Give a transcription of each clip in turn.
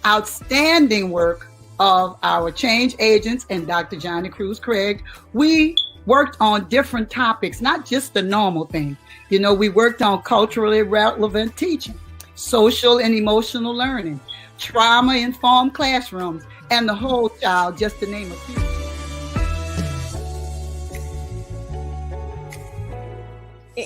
Outstanding work of our change agents and Dr. Johnny Cruz Craig. We worked on different topics, not just the normal thing. You know, we worked on culturally relevant teaching, social and emotional learning, trauma-informed classrooms, and the whole child, just to name a few.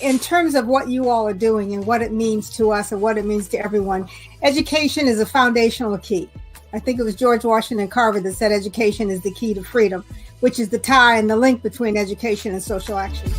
In terms of what you all are doing and what it means to us and what it means to everyone, education is a foundational key. I think it was George Washington Carver that said education is the key to freedom, which is the tie and the link between education and social action.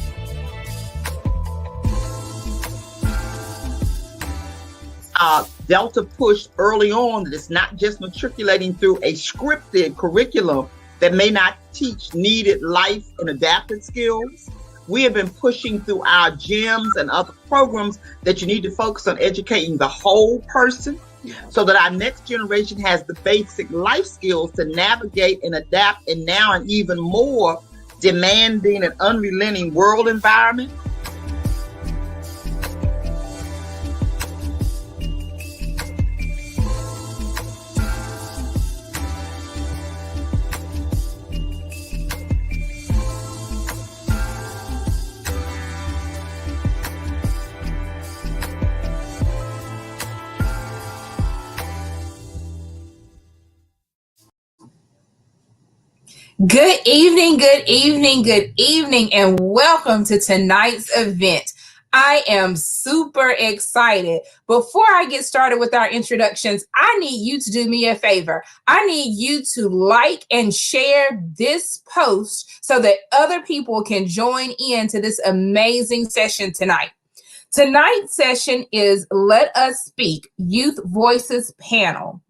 Delta pushed early on that it's not just matriculating through a scripted curriculum that may not teach needed life and adaptive skills. We have been pushing through our gyms and other programs that you need to focus on educating the whole person so that our next generation has the basic life skills to navigate and adapt in now an even more demanding and unrelenting world environment. Good evening, and welcome to tonight's event. I am super excited. Before I get started with our introductions, I need you to do me a favor. I need you to like and share this post so that other people can join in to this amazing session tonight. Tonight's session is Let Us Speak Youth Voices Panel.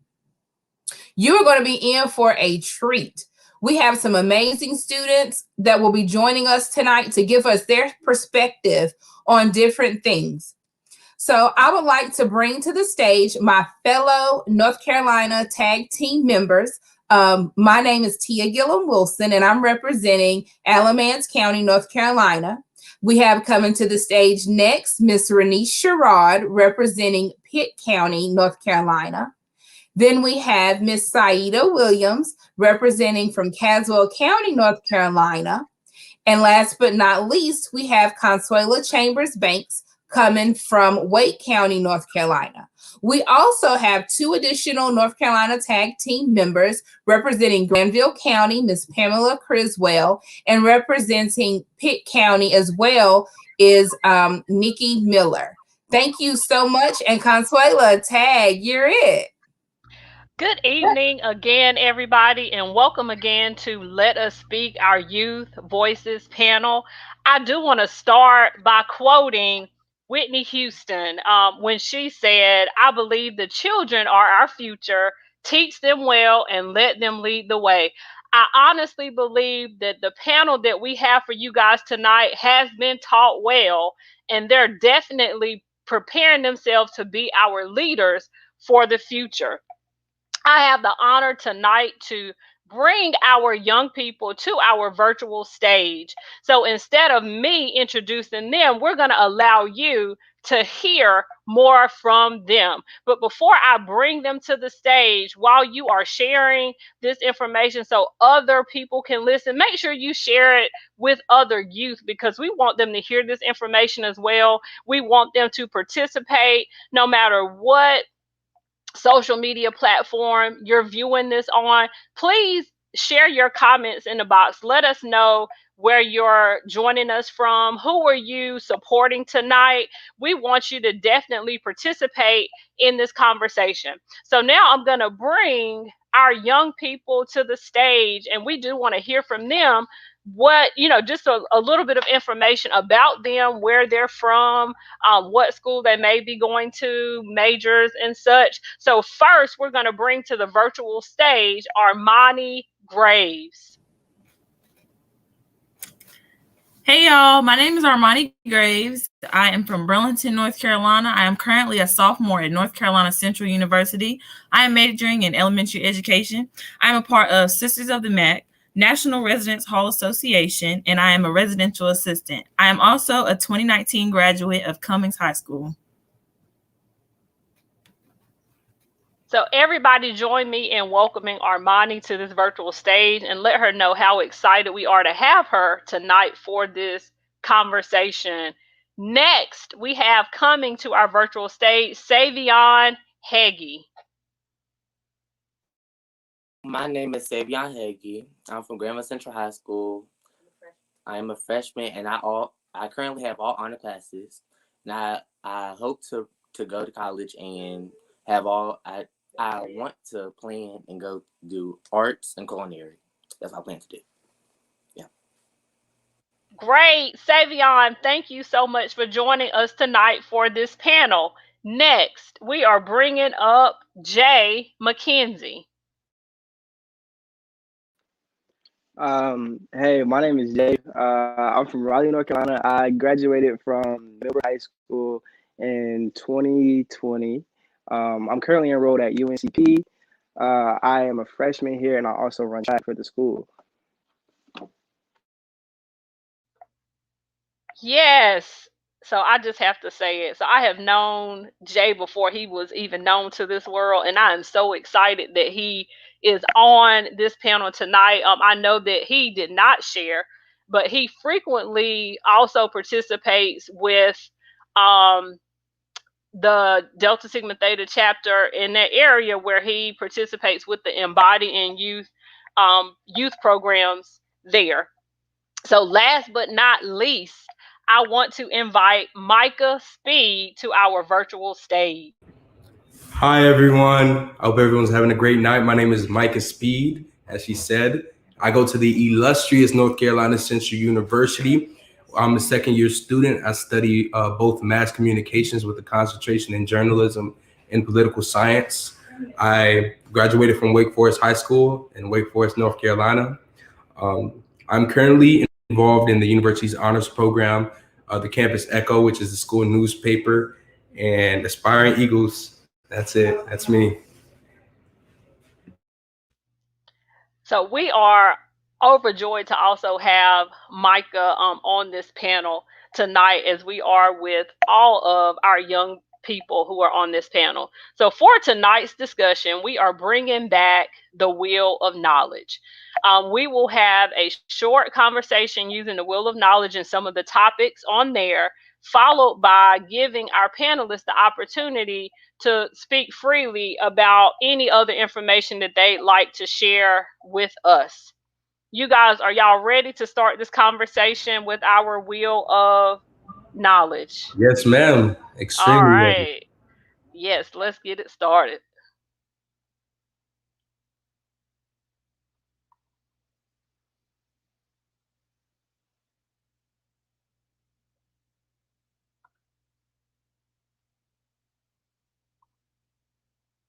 You are going to be in for a treat. We have some amazing students that will be joining us tonight to give us their perspective on different things. So I would like to bring to the stage my fellow North Carolina tag team members. My name is Tia Gillum Wilson, and I'm representing Alamance County, North Carolina. We have coming to the stage next, Miss Renice Sherrod, representing Pitt County, North Carolina. Then we have Miss Saida Williams, representing from Caswell County, North Carolina. And last but not least, we have Consuela Chambers Banks coming from Wake County, North Carolina. We also have 2 additional North Carolina TAG team members representing Granville County, Ms. Pamela Criswell, and representing Pitt County as well is Nikki Miller. Thank you so much. And Consuela, TAG, you're it. Good evening again, everybody, and welcome again to Let Us Speak Our Youth Voices panel. I do want to start by quoting Whitney Houston when she said, "I believe the children are our future. Teach them well and let them lead the way." I honestly believe that the panel that we have for you guys tonight has been taught well, and they're definitely preparing themselves to be our leaders for the future. I have the honor tonight to bring our young people to our virtual stage. So instead of me introducing them, we're going to allow you to hear more from them. But before I bring them to the stage, while you are sharing this information so other people can listen, make sure you share it with other youth because we want them to hear this information as well. We want them to participate no matter what social media platform you're viewing this on. Please share your comments in the box. Let us know where you're joining us from. Who are you supporting tonight? We want you to definitely participate in this conversation. So now I'm going to bring our young people to the stage, and we do want to hear from them what, just a little bit of information about them, where they're from, what school they may be going to, majors and such. So first, we're going to bring to the virtual stage Armani Graves. Hey y'all, my name is Armani Graves. I am from Burlington, North Carolina. I am currently a sophomore at North Carolina Central University. I am majoring in elementary education. I am a part of Sisters of the MAC, National Residence Hall Association, and I am a residential assistant. I am also a 2019 graduate of Cummings High School. So everybody join me in welcoming Armani to this virtual stage and let her know how excited we are to have her tonight for this conversation. Next, we have coming to our virtual stage, Savion Heggie. My name is Savion Heggie. I'm from Granville Central High School. I am a freshman, and I currently have all honor classes. And I hope to go to college and have all. I want to plan and go do arts and culinary. That's what I plan to do. Yeah. Great, Savion. Thank you so much for joining us tonight for this panel. Next, we are bringing up Jay McKenzie. Hey, my name is Jay. I'm from Raleigh, North Carolina. I graduated from Millbrook High School in 2020. I'm currently enrolled at UNCP. I am a freshman here, and I also run track for the school. Yes. So I just have to say it. So I have known Jay before he was even known to this world, and I am so excited that he is on this panel tonight. I know that he did not share, but he frequently also participates with the Delta Sigma Theta chapter in that area where he participates with the Embody in Youth youth programs there. So last but not least, I want to invite Micah Speed to our virtual stage. Hi, everyone. I hope everyone's having a great night. My name is Micah Speed, as she said. I go to the illustrious North Carolina Central University. I'm a second-year student. I study both mass communications with a concentration in journalism and political science. I graduated from Wake Forest High School in Wake Forest, North Carolina. I'm currently involved in the university's honors program, the Campus Echo, which is the school newspaper, and Aspiring Eagles. That's it. That's me. So we are overjoyed to also have Micah on this panel tonight, as we are with all of our young people who are on this panel. So for tonight's discussion, we are bringing back the Wheel of Knowledge. We will have a short conversation using the Wheel of Knowledge and some of the topics on there followed by giving our panelists the opportunity to speak freely about any other information that they'd like to share with us. You guys, are y'all ready to start this conversation with our wheel of knowledge? Yes, ma'am. All Extremely ready. right. Yes, let's get it started.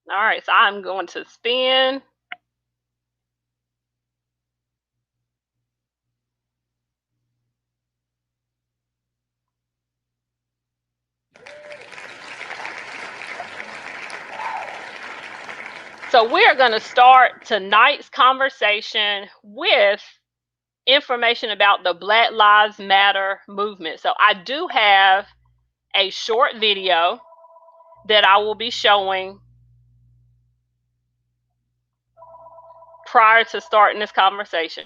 All right, so I'm going to spin. So we're going to start tonight's conversation with information about the Black Lives Matter movement. So I do have a short video that I will be showing prior to starting this conversation.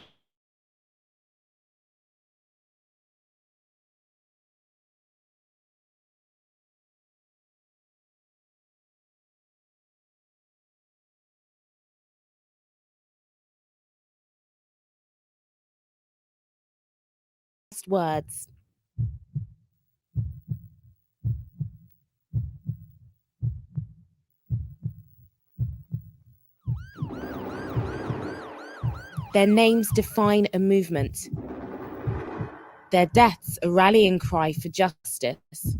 Words. Their names define a movement. Their deaths a rallying cry for justice.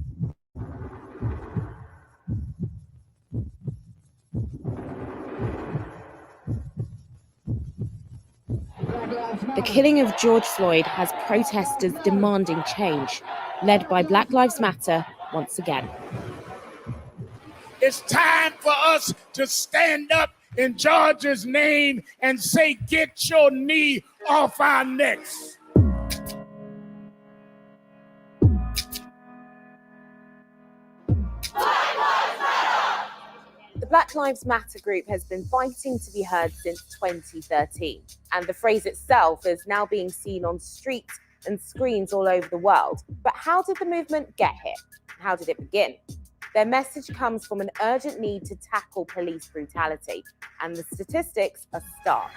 The killing of George Floyd has protesters demanding change, led by Black Lives Matter once again. It's time for us to stand up in George's name and say, get your knee off our necks. The Black Lives Matter group has been fighting to be heard since 2013, and the phrase itself is now being seen on streets and screens all over the world. But how did the movement get here? How did it begin? Their message comes from an urgent need to tackle police brutality, and the statistics are stark.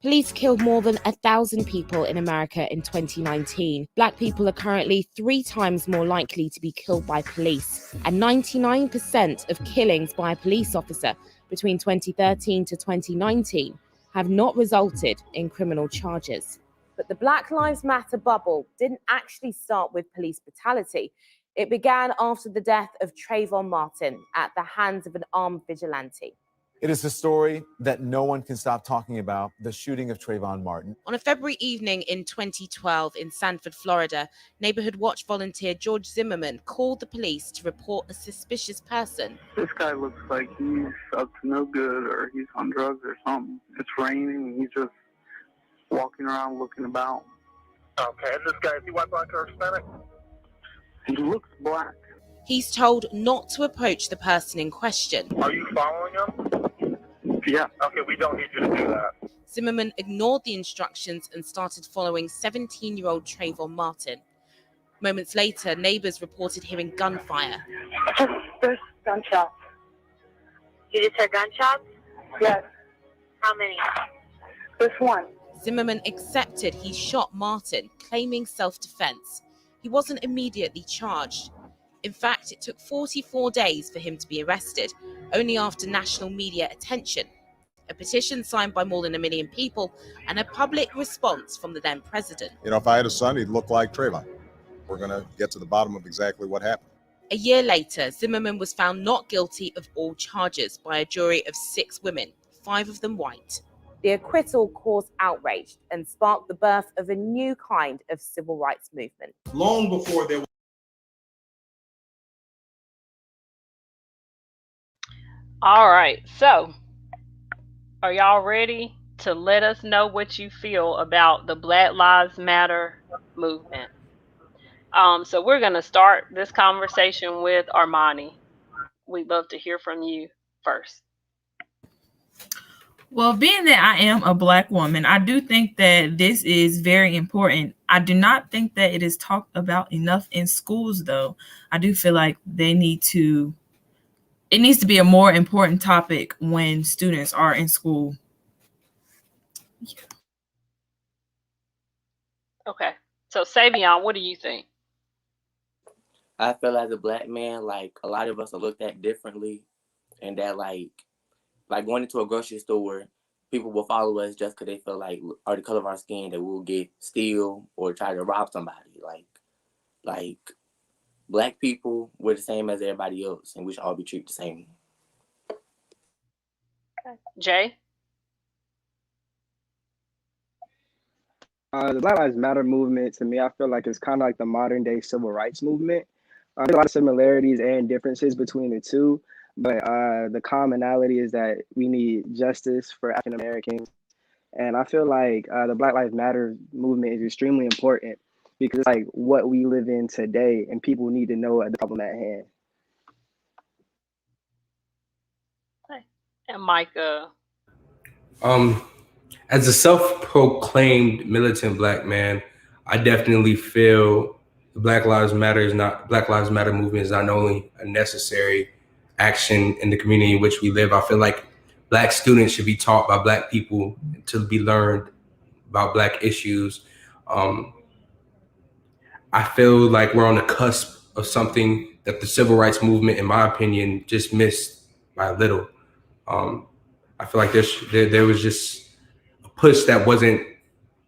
Police killed more than 1,000 people in America in 2019. Black people are currently 3 times more likely to be killed by police, and 99% of killings by a police officer between 2013 to 2019 have not resulted in criminal charges. But the Black Lives Matter bubble didn't actually start with police brutality. It began after the death of Trayvon Martin at the hands of an armed vigilante. It is the story that no one can stop talking about, the shooting of Trayvon Martin. On a February evening in 2012 in Sanford, Florida, Neighborhood Watch volunteer George Zimmerman called the police to report a suspicious person. This guy looks like he's up to no good, or he's on drugs or something. It's raining and he's just walking around looking about. Okay, and this guy, is he white, black, or Hispanic? He looks black. He's told not to approach the person in question. Are you following him? Yeah. Okay, we don't need you to do that. Zimmerman ignored the instructions and started following 17-year-old Trayvon Martin. Moments later, neighbors reported hearing gunfire. There's gunshots. You just heard gunshots? Yes. How many? This one. Zimmerman accepted he shot Martin, claiming self-defense. He wasn't immediately charged. In fact, it took 44 days for him to be arrested, only after national media attention, a petition signed by more than 1 million people, and a public response from the then president. You know, if I had a son, he'd look like Trayvon. We're going to get to the bottom of exactly what happened. A year later, Zimmerman was found not guilty of all charges by a jury of 6 women, 5 of them white. The acquittal caused outrage and sparked the birth of a new kind of civil rights movement. Long before there was. All right, so are y'all ready to let us know what you feel about the Black Lives Matter movement? So we're going to start this conversation with Armani. We'd love to hear from you first. Well, being that I am a Black woman, I do think that this is very important. I do not think that it is talked about enough in schools, though. I do feel like it needs to be a more important topic when students are in school. Okay. So, Savion, what do you think? I feel as a Black man, like a lot of us are looked at differently, and that like going into a grocery store, people will follow us just because they feel like, or the color of our skin, that we'll get steal or try to rob somebody. Like Black people, we're the same as everybody else, and we should all be treated the same. Okay. Jay? The Black Lives Matter movement, to me, I feel like it's kind of like the modern day civil rights movement. There's a lot of similarities and differences between the two, but the commonality is that we need justice for African Americans. And I feel like the Black Lives Matter movement is extremely important because it's like what we live in today, and people need to know the problem at hand. Okay. And Micah? As a self-proclaimed militant Black man, I definitely feel the Black Lives Matter movement is not only a necessary action in the community in which we live. I feel like Black students should be taught by Black people to be learned about Black issues. I feel like we're on the cusp of something that the civil rights movement, in my opinion, just missed by a little. I feel like there was just a push that wasn't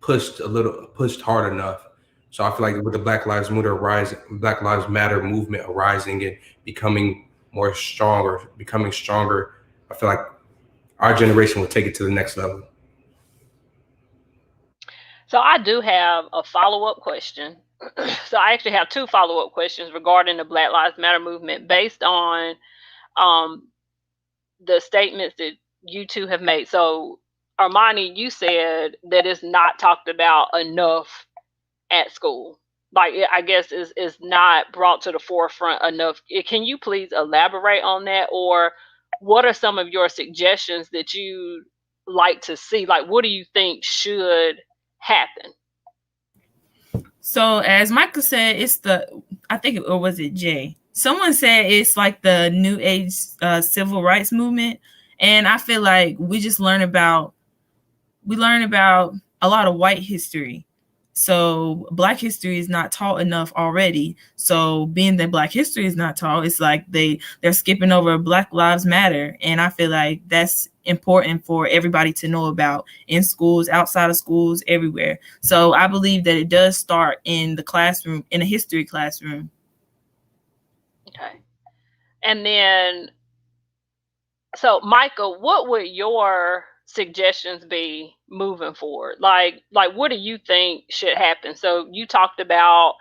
pushed hard enough. So I feel like with the Black Lives Matter movement arising and becoming stronger, I feel like our generation will take it to the next level. So I do have a follow-up question. So I actually have two follow-up questions regarding the Black Lives Matter movement based on the statements that you two have made. So Armani, you said that it's not talked about enough at school. Like, I guess is not brought to the forefront enough. Can you please elaborate on that? Or what are some of your suggestions that you like to see? Like, what do you think should happen? So as Michael said, or was it Jay? Someone said it's like the new age civil rights movement. And I feel like we learn about a lot of white history. So Black history is not taught enough already. So being that Black history is not taught, it's like they're skipping over Black Lives Matter. And I feel like that's important for everybody to know about in schools, outside of schools, everywhere. So I believe that it does start in the classroom, in a history classroom. Okay. And then, so Michael, what would your suggestions be moving forward? Like what do you think should happen? So you talked about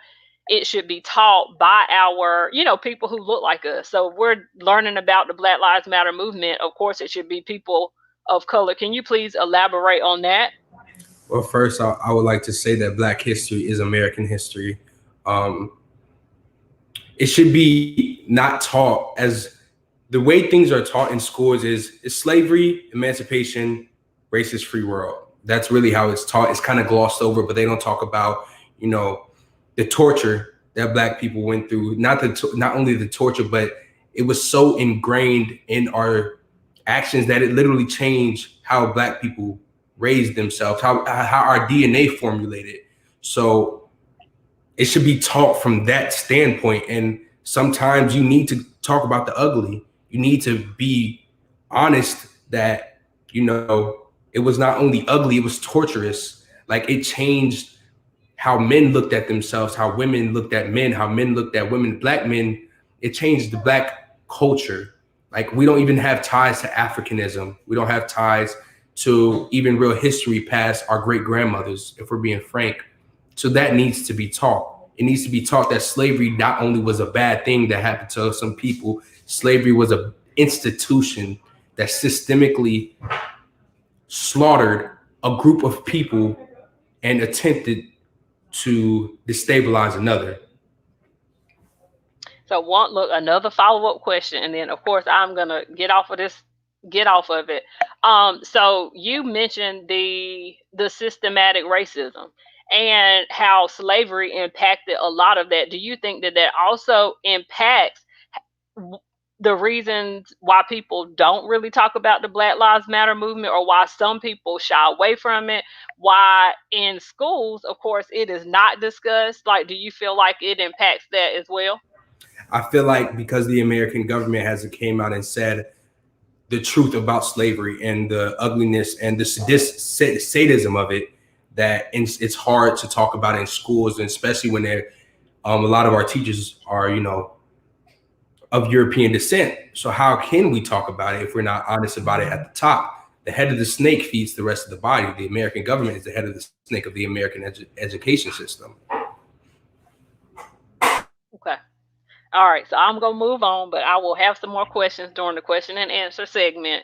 it should be taught by our, people who look like us. So we're learning about the Black Lives Matter movement. Of course, it should be people of color. Can you please elaborate on that? Well, first, I would like to say that Black history is American history. It should be not taught as the way things are taught in schools is slavery, emancipation, racist free world. That's really how it's taught. It's kind of glossed over, but they don't talk about, the torture that Black people went through. Not only the torture, but it was so ingrained in our actions that it literally changed how Black people raised themselves, how our DNA formulated. So it should be taught from that standpoint. And sometimes you need to talk about the ugly. You need to be honest that, it was not only ugly, it was torturous. Like, it changed how men looked at themselves, how women looked at men, how men looked at women, Black men. It changed the Black culture. Like, we don't even have ties to Africanism. We don't have ties to even real history past our great grandmothers, if we're being frank. So that needs to be taught. It needs to be taught that slavery not only was a bad thing that happened to some people, slavery was an institution that systemically slaughtered a group of people and attempted to destabilize another. So another follow-up question, and then of course I'm gonna get off of this get off of it. So you mentioned the systematic racism and how slavery impacted a lot of that. Do you think that that also impacts the reasons why people don't really talk about the Black Lives Matter movement, or why some people shy away from it? Why in schools, of course, it is not discussed? Like, do you feel like it impacts that as well? I feel like because the American government hasn't came out and said the truth about slavery and the ugliness and the sadism of it, that it's hard to talk about it in schools, and especially when they're a lot of our teachers are, of European descent. So how can we talk about it if we're not honest about it at the top? The head of the snake feeds the rest of the body. The American government is the head of the snake of the American education system. Okay. All right. So I'm going to move on, but I will have some more questions during the question and answer segment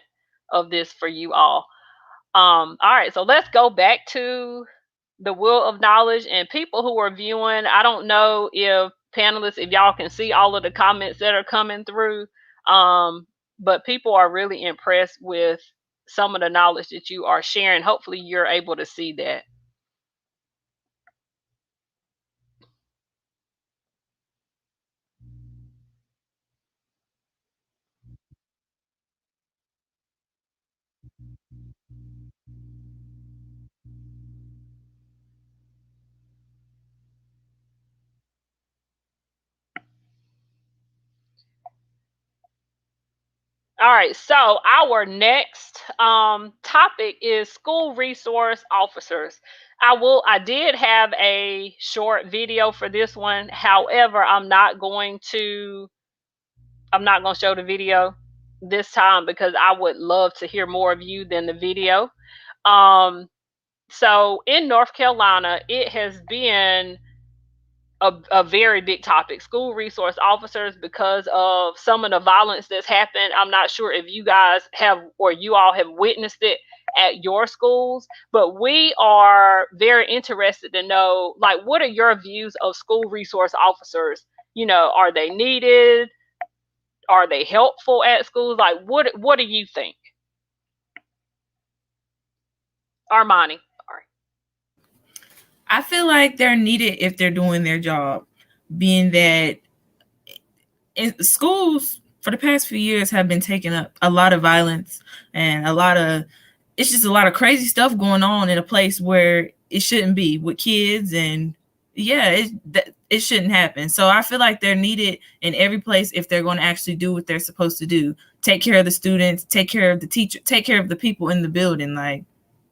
of this for you all. All right. So let's go back to the wheel of knowledge and people who are viewing. I don't know if panelists, if y'all can see all of the comments that are coming through, but people are really impressed with some of the knowledge that you are sharing. Hopefully you're able to see that. All right, so our next topic is school resource officers. I did have a short video for this one. However, I'm not going to show the video this time because I would love to hear more of you than the video. So in North Carolina, it has been a very big topic, school resource officers, because of some of the violence that's happened. I'm not sure if you guys have, or you all have witnessed it at your schools, but we are very interested to know, like, what are your views of school resource officers? Are they needed? Are they helpful at schools? Like, what do you think? Armani. I feel like they're needed if they're doing their job, being that in schools for the past few years have been taking up a lot of violence and it's just a lot of crazy stuff going on in a place where it shouldn't be with kids, and it shouldn't happen. So I feel like they're needed in every place if they're going to actually do what they're supposed to do. Take care of the students, take care of the teacher, take care of the people in the building. Like,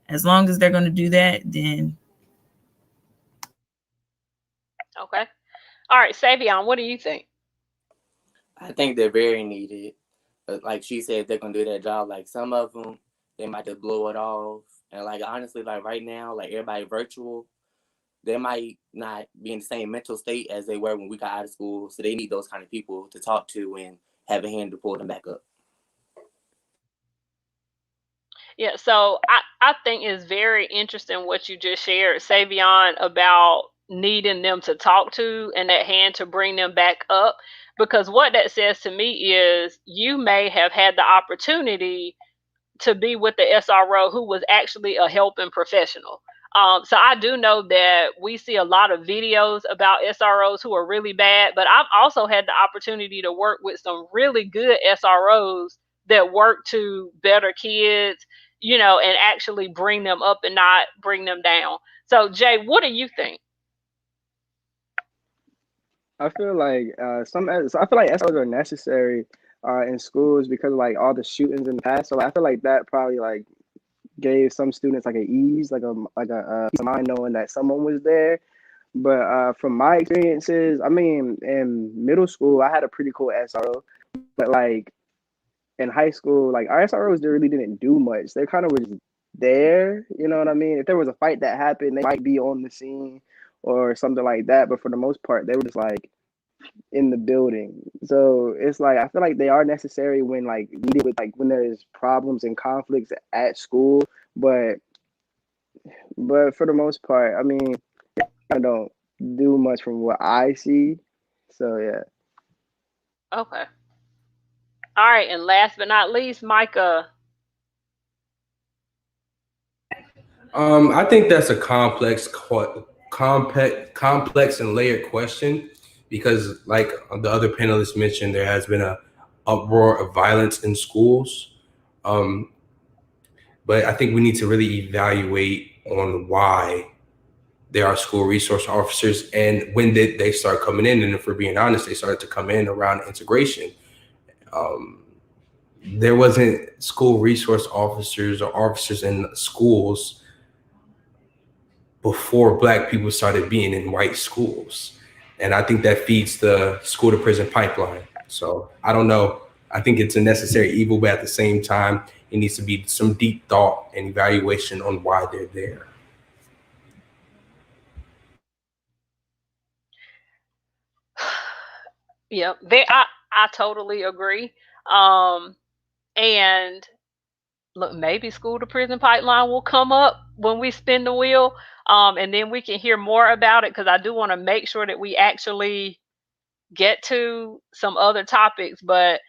as long as they're going to do that, then. Okay. All right, Savion, what do you think? I think they're very needed. But like she said, they're gonna do their job. Like some of them, they might just blow it off. And like honestly, like right now, like everybody virtual, they might not be in the same mental state as they were when we got out of school. So they need those kind of people to talk to and have a hand to pull them back up. Yeah, so I think it's very interesting what you just shared, Savion, about needing them to talk to and that hand to bring them back up. Because what that says to me is you may have had the opportunity to be with the SRO who was actually a helping professional. So I do know that we see a lot of videos about SROs who are really bad, but I've also had the opportunity to work with some really good SROs that work to better kids, and actually bring them up and not bring them down. So Jay, what do you think? I feel like I feel like SROs are necessary in schools because of like all the shootings in the past. So I feel like that probably like gave some students like an ease, like a peace of mind knowing that someone was there. But from my experiences, I mean, in middle school, I had a pretty cool SRO, but like in high school, like our SROs really didn't do much. They kind of were just there, you know what I mean? If there was a fight that happened, they might be on the scene or something like that. But for the most part, they were just like in the building. So it's like I feel like they are necessary when like needed with like when there's problems and conflicts at school. But for the most part, I mean, I don't do much from what I see. So yeah. Okay. All right, and last but not least, Micah, I think that's a complex and layered question because, like the other panelists mentioned, there has been a uproar of violence in schools. But I think we need to really evaluate on why there are school resource officers and when did they start coming in. And if we're being honest, they started to come in around integration. There wasn't school resource officers or officers in schools before Black people started being in white schools. And I think that feeds the school to prison pipeline. So I don't know. I think it's a necessary evil, but at the same time, it needs to be some deep thought and evaluation on why they're there. Yeah, I totally agree. And look, maybe school to prison pipeline will come up when we spin the wheel, and then we can hear more about it because I do want to make sure that we actually get to some other topics. But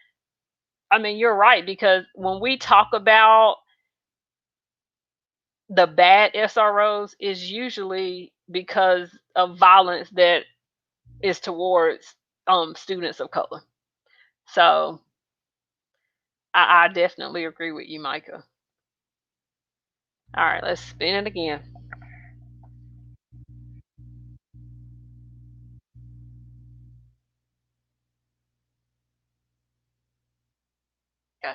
I mean, you're right, because when we talk about the bad SROs, is usually because of violence that is towards students of color. So I definitely agree with you, Micah. All right, let's spin it again. Okay.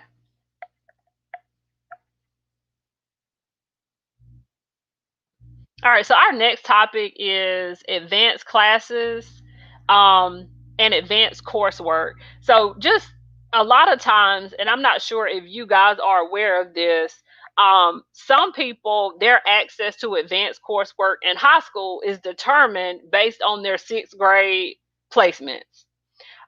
All right, so our next topic is advanced classes and advanced coursework. So just a lot of times, and I'm not sure if you guys are aware of this, some people, their access to advanced coursework in high school is determined based on their sixth grade placements.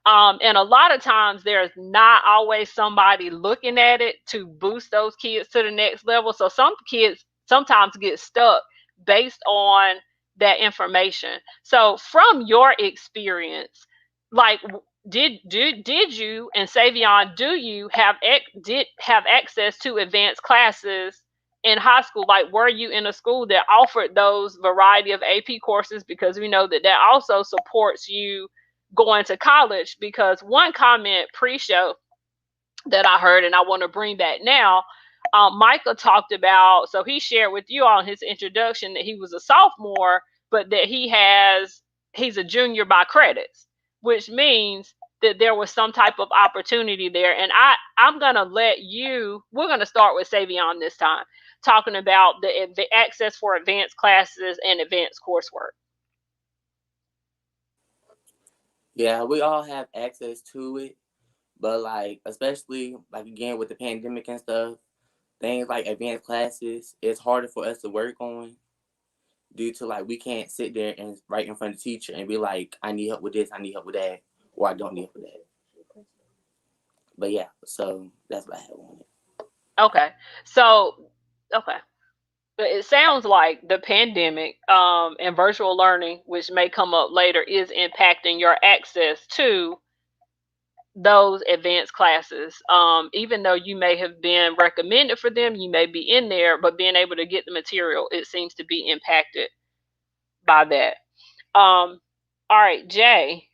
And a lot of times there's not always somebody looking at it to boost those kids to the next level. So some kids sometimes get stuck based on that information. So from your experience, like did you and Savion, do you have access to advanced classes in high school? Like, were you in a school that offered those variety of AP courses? Because we know that also supports you going to college. Because one comment pre-show that I heard, and I want to bring back now, Michael talked about, so he shared with you all in his introduction that he was a sophomore, but that he's a junior by credits, which means that there was some type of opportunity there. And I'm going to we're going to start with Savion this time, talking about the access for advanced classes and advanced coursework. Yeah, we all have access to it, but like, especially like again with the pandemic and stuff, things like advanced classes, it's harder for us to work on due to like we can't sit there and right in front of the teacher and be like, I need help with this, I need help with that, or I don't need help with that. But yeah, so that's what I have on it. Okay. So, okay. But it sounds like the pandemic and virtual learning, which may come up later, is impacting your access to those advanced classes. Even though you may have been recommended for them, you may be in there, but being able to get the material, it seems to be impacted by that. All right, Jay.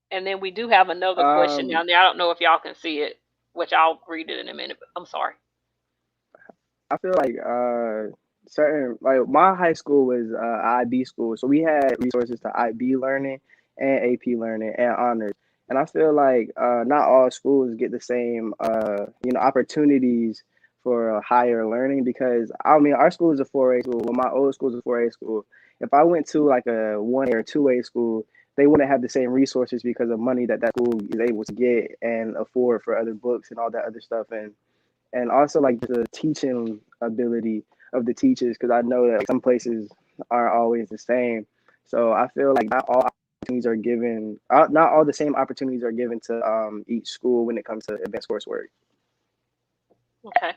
And then we do have another question down there. I don't know if y'all can see it, which I'll read it in a minute, but I'm sorry. I feel like certain, like my high school was IB school, so we had resources to IB learning and AP learning and honors. And I feel like not all schools get the same opportunities for higher learning, because I mean our school is a 4A school. Well, my old school is a 4A school. If I went to like a 1A or 2A school, they wouldn't have the same resources because of money that school is able to get and afford for other books and all that other stuff. And also like the teaching ability of the teachers, because I know that some places aren't always the same. So I feel like not all opportunities are given, not all the same opportunities are given to each school when it comes to advanced coursework. Okay.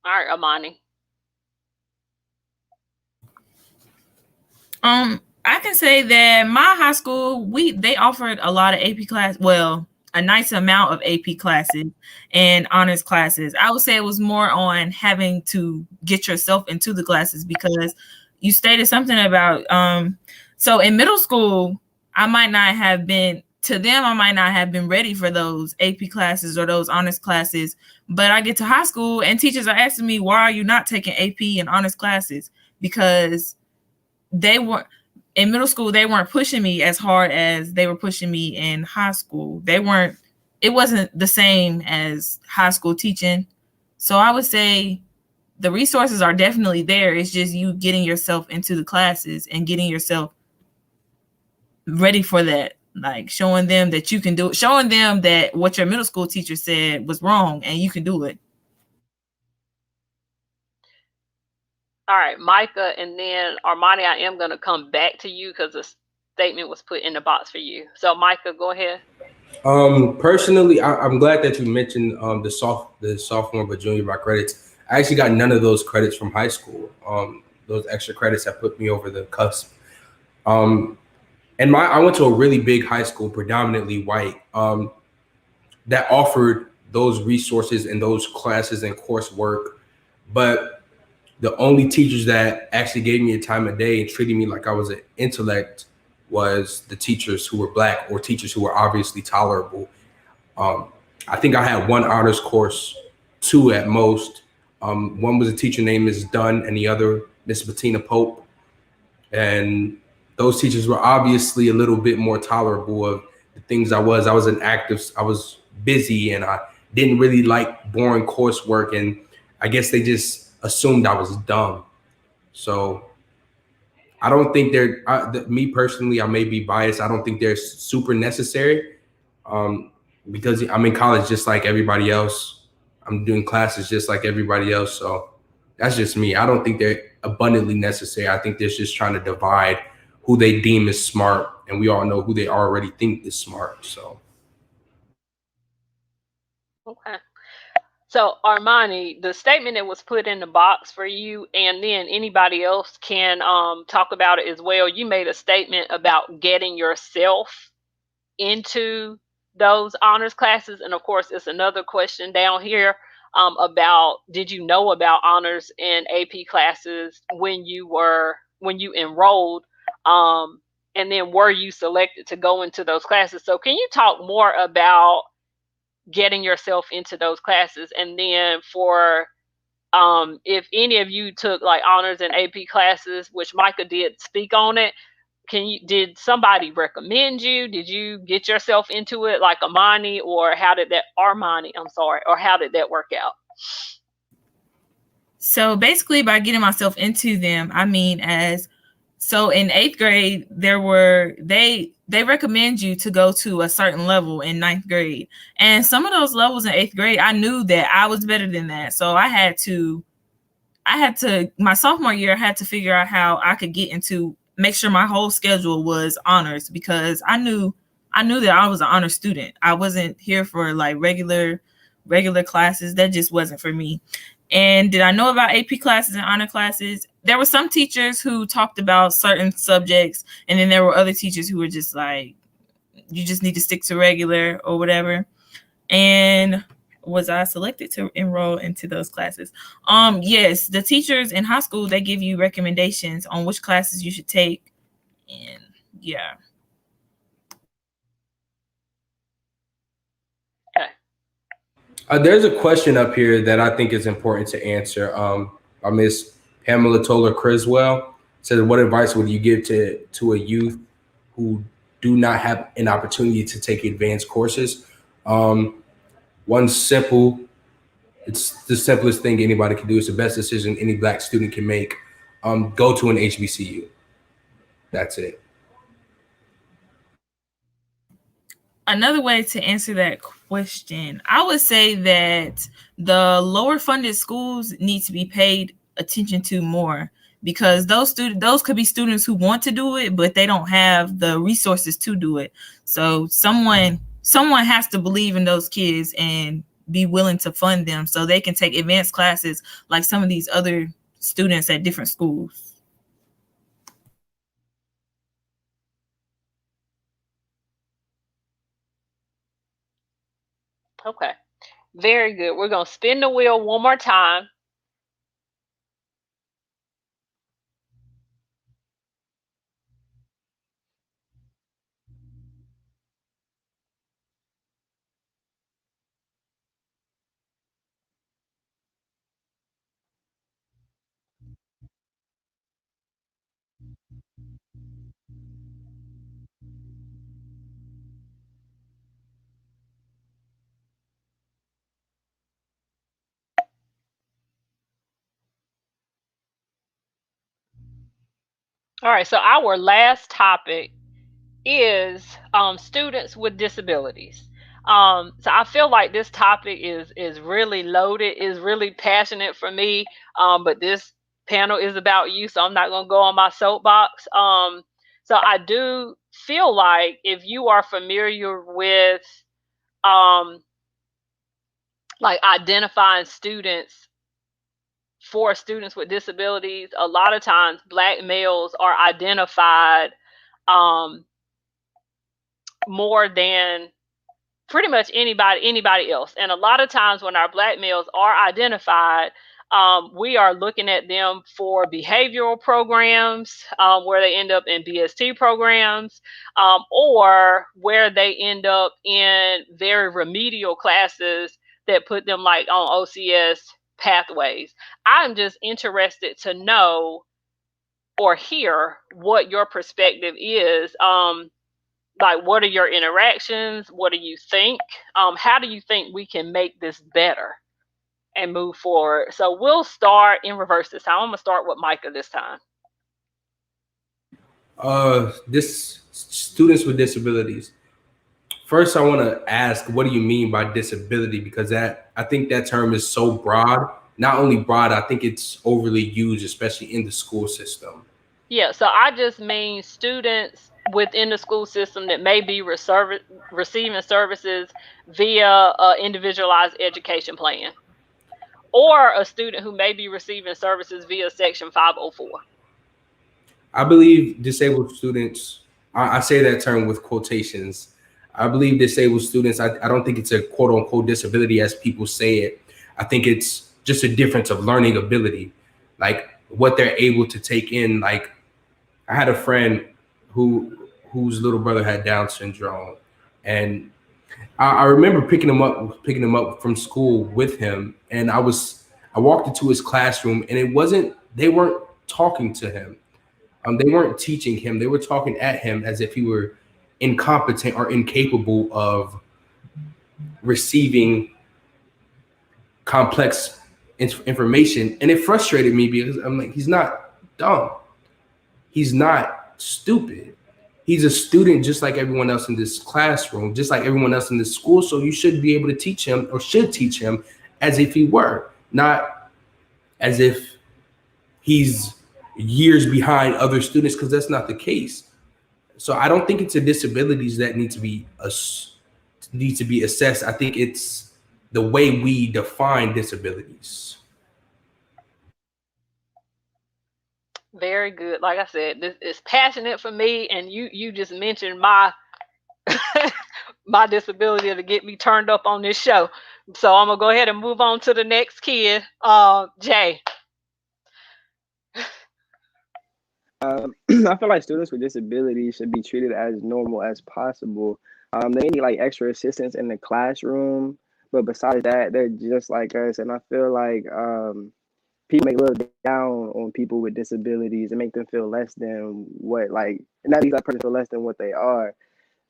All right, Amani. I can say that my high school, they offered a lot of AP class. Well, a nice amount of AP classes and honors classes. I would say it was more on having to get yourself into the classes, because you stated something about so in middle school, I might not have been ready for those AP classes or those honors classes. But I get to high school and teachers are asking me, why are you not taking AP and honors classes? Because they weren't in middle school, they weren't pushing me as hard as they were pushing me in high school. It wasn't the same as high school teaching. So I would say the resources are definitely there. It's just you getting yourself into the classes and getting yourself ready for that. Like showing them that you can do it, showing them that what your middle school teacher said was wrong and you can do it. All right, Micah, and then Armani, I am going to come back to you because the statement was put in the box for you. So Micah, go ahead. Personally, I'm glad that you mentioned the sophomore but junior by credits. I actually got none of those credits from high school. Those extra credits that put me over the cusp. And I went to a really big high school, predominantly white, that offered those resources and those classes and coursework. But the only teachers that actually gave me a time of day and treated me like I was an intellect was the teachers who were Black or teachers who were obviously tolerable. I think I had one honors course, two at most. One was a teacher named Ms. Dunn and the other Miss Bettina Pope. And those teachers were obviously a little bit more tolerable of the things I was. I was busy and I didn't really like boring coursework. And I guess they just assumed I was dumb. So I don't think me personally, I may be biased. I don't think they're super necessary because I'm in college just like everybody else. I'm doing classes just like everybody else. So that's just me. I don't think they're abundantly necessary. I think they're just trying to divide who they deem is smart. And we all know who they already think is smart. So. Okay. So Armani, the statement that was put in the box for you, and then anybody else can talk about it as well. You made a statement about getting yourself into those honors classes, and of course, it's another question down here about did you know about honors and AP classes when you enrolled, and then were you selected to go into those classes? So can you talk more about getting yourself into those classes, and then for if any of you took like honors and AP classes, which Micah did speak on it, did somebody recommend you? Did you get yourself into it like Armani, or how did that work out? So basically by getting myself into them, I mean so in 8th grade, they recommend you to go to a certain level in 9th grade. And some of those levels in 8th grade, I knew that I was better than that. So I had to, my sophomore year, I had to figure out how I could make sure my whole schedule was honors, because I knew that I was an honor student. I wasn't here for like regular classes. That just wasn't for me. And did I know about AP classes and honor classes? There were some teachers who talked about certain subjects, and then there were other teachers who were just like, you just need to stick to regular or whatever. And was I selected to enroll into those classes? Yes, the teachers in high school, they give you recommendations on which classes you should take. And yeah. There's a question up here that I think is important to answer. By Miss Pamela Toller Criswell. Says, what advice would you give to a youth who do not have an opportunity to take advanced courses? It's the simplest thing anybody can do. It's the best decision any Black student can make. Go to an HBCU. That's it. Another way to answer that question, I would say that the lower funded schools need to be paid attention to more, because those could be students who want to do it, but they don't have the resources to do it. So someone has to believe in those kids and be willing to fund them so they can take advanced classes like some of these other students at different schools. Very good. We're going to spin the wheel one more time. All right, so our last topic is students with disabilities. So I feel like this topic is really loaded, is really passionate for me. But this panel is about you, so I'm not gonna go on my soapbox. So I do feel like if you are familiar with um, like identifying students for students with disabilities, a lot of times Black males are identified um, more than pretty much anybody else. And a lot of times when our Black males are identified, we are looking at them for behavioral programs, where they end up in BST programs, or where they end up in very remedial classes that put them like on OCS pathways. I'm just interested to know or hear what your perspective is. Like, what are your interactions? What do you think? How do you think we can make this better and move forward? So we'll start in reverse this time. I'm gonna start with Micah this time. This students with disabilities. First, I want to ask, what do you mean by disability? Because that I think that term is so broad. Not only broad, I think it's overly used, especially in the school system. Yeah, so I just mean students within the school system that may be receiving services via a individualized education plan, or a student who may be receiving services via Section 504. I believe disabled students, I say that term with quotations. I believe disabled students, I don't think it's a quote unquote disability as people say it. I think it's just a difference of learning ability, like what they're able to take in. Like, I had a friend whose little brother had Down syndrome, and I remember picking him up from school with him, and I walked into his classroom, and they weren't talking to him. They weren't teaching him. They were talking at him as if he were incompetent or incapable of receiving complex information. And it frustrated me because I'm like, he's not dumb. He's not stupid. He's a student just like everyone else in this classroom, just like everyone else in this school. So you should be able to teach him, or should teach him, as if he were, not as if he's years behind other students, because that's not the case. So I don't think it's the disabilities that need to be assessed. I think it's the way we define disabilities. Very good. Like I said, this is passionate for me, and you just mentioned my my disability to get me turned up on this show. So I'm gonna go ahead and move on to the next kid, Jay. I feel like students with disabilities should be treated as normal as possible. They need like extra assistance in the classroom, but besides that, they're just like us. And I feel like people may look down on people with disabilities and make them feel less than what, like, and that makes that person feel less than what they are.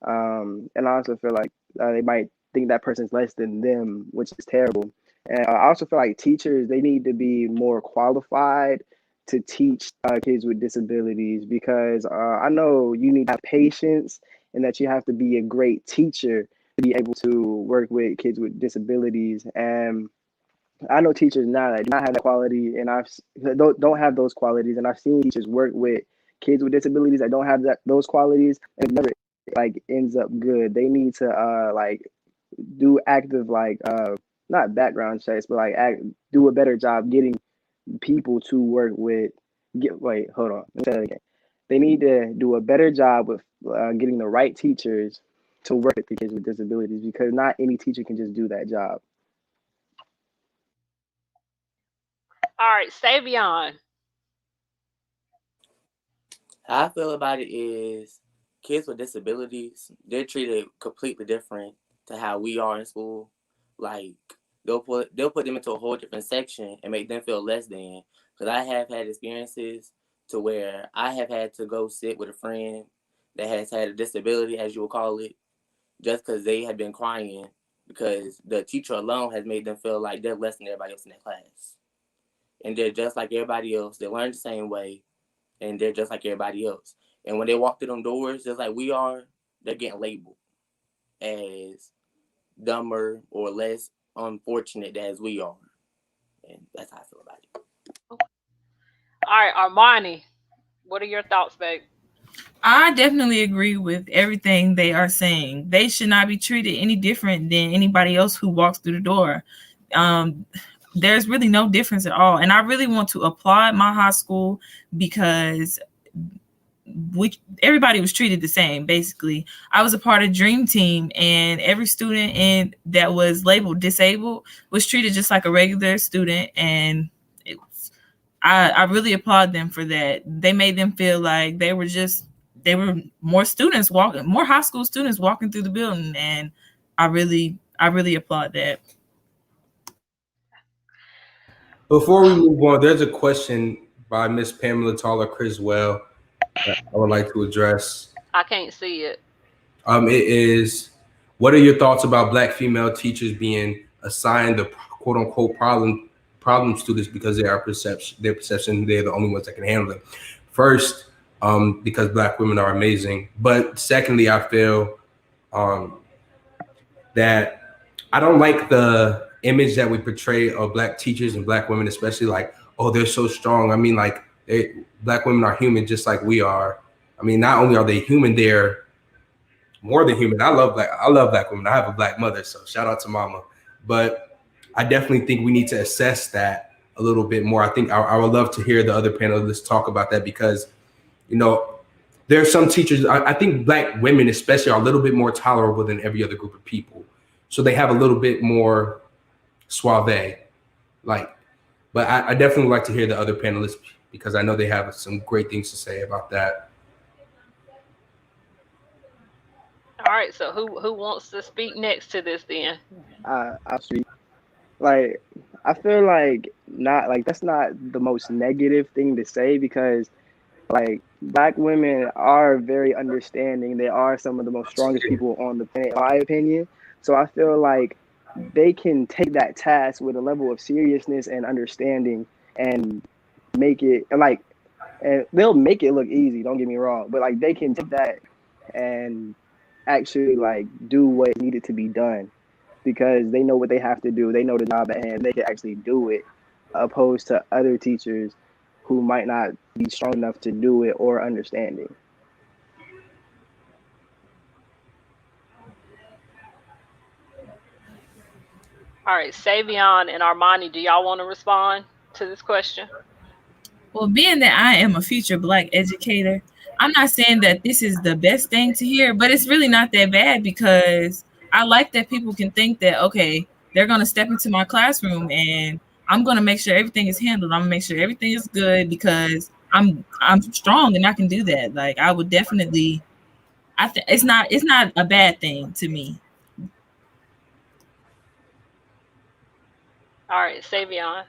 And I also feel like they might think that person's less than them, which is terrible. And I also feel like teachers, they need to be more qualified to teach kids with disabilities, because I know you need to have patience and that you have to be a great teacher to be able to work with kids with disabilities. And I know teachers now that do not have that quality, and don't have those qualities. And I've seen teachers work with kids with disabilities that don't have those qualities, and it never like ends up good. They need to like do active, like not background checks, but like do a better job getting people to work with. Wait, hold on. Let me say that again. They need to do a better job with getting the right teachers to work with the kids with disabilities, because not any teacher can just do that job. All right, Savion. How I feel about it is kids with disabilities, they're treated completely different to how we are in school. Like they'll put them into a whole different section and make them feel less than. Because I have had experiences to where I have had to go sit with a friend that has had a disability, as you would call it, just because they had been crying because the teacher alone has made them feel like they're less than everybody else in that class. And they're just like everybody else. They learn the same way, and they're just like everybody else. And when they walk through them doors, just like we are, they're getting labeled as dumber or less unfortunate as we are. And that's how I feel about it. All right, Armani. What are your thoughts, babe? I definitely agree with everything they are saying. They should not be treated any different than anybody else who walks through the door. There's really no difference at all. And I really want to applaud my high school because everybody was treated the same. Basically, I was a part of Dream Team, and every student that was labeled disabled was treated just like a regular student. And I really applaud them for that. They made them feel like they were more students walking, more high school students walking through the building, and I really applaud that. Before we move on, there's a question by Miss Pamela Taller Criswell that I would like to address. I can't see it. It is, what are your thoughts about Black female teachers being assigned the quote unquote problem students because their perception they're the only ones that can handle it? First, because Black women are amazing, but secondly, I feel that I don't like the image that we portray of Black teachers and Black women, especially like, oh, they're so strong. I mean, like Black women are human just like we are. I mean, not only are they human, they're more than human. I love Black women. I have a Black mother, so shout out to mama. But I definitely think we need to assess that a little bit more. I think I would love to hear the other panelists talk about that because, you know, there are some teachers, I think Black women especially are a little bit more tolerable than every other group of people. So they have a little bit more suave, but I definitely would like to hear the other panelists because I know they have some great things to say about that. All right, so who wants to speak next to this then? I'll speak. Like, I feel like that's not the most negative thing to say because like Black women are very understanding. They are some of the most strongest people on the planet, in my opinion. So I feel like they can take that task with a level of seriousness and understanding and make it and they'll make it look easy. Don't get me wrong, but like they can take that and actually like do what needed to be done because they know what they have to do. They know the job at hand. They can actually do it, opposed to other teachers who might not be strong enough to do it or understanding. All right, Savion and Armani, do y'all want to respond to this question? Well, being that I am a future Black educator, I'm not saying that this is the best thing to hear, but it's really not that bad because I like that people can think that, okay, they're going to step into my classroom and I'm going to make sure everything is handled. I'm going to make sure everything is good because I'm strong and I can do that. Like I would definitely, it's not a bad thing to me. All right, Savion.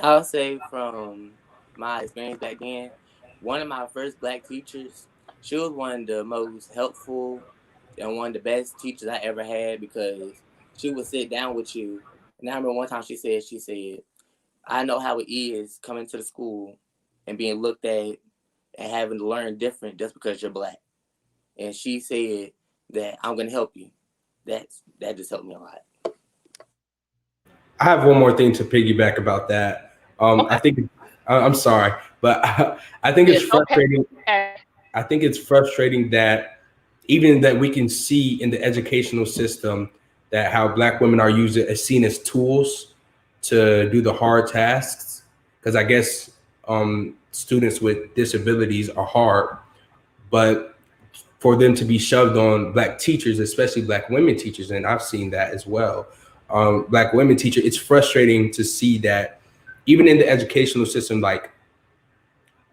I'll say from my experience back then, one of my first Black teachers, she was one of the most helpful and one of the best teachers I ever had because she would sit down with you. And I remember one time she said, I know how it is coming to the school and being looked at and having to learn different just because you're Black. And she said that I'm going to help you. That just helped me a lot. I have one more thing to piggyback about that. I think I'm sorry, but I think it's frustrating. Okay. I think it's frustrating that even that we can see in the educational system that how Black women are seen as tools to do the hard tasks. Because I guess students with disabilities are hard, but for them to be shoved on Black teachers, especially Black women teachers, and I've seen that as well. Black women teacher, it's frustrating to see that even in the educational system, like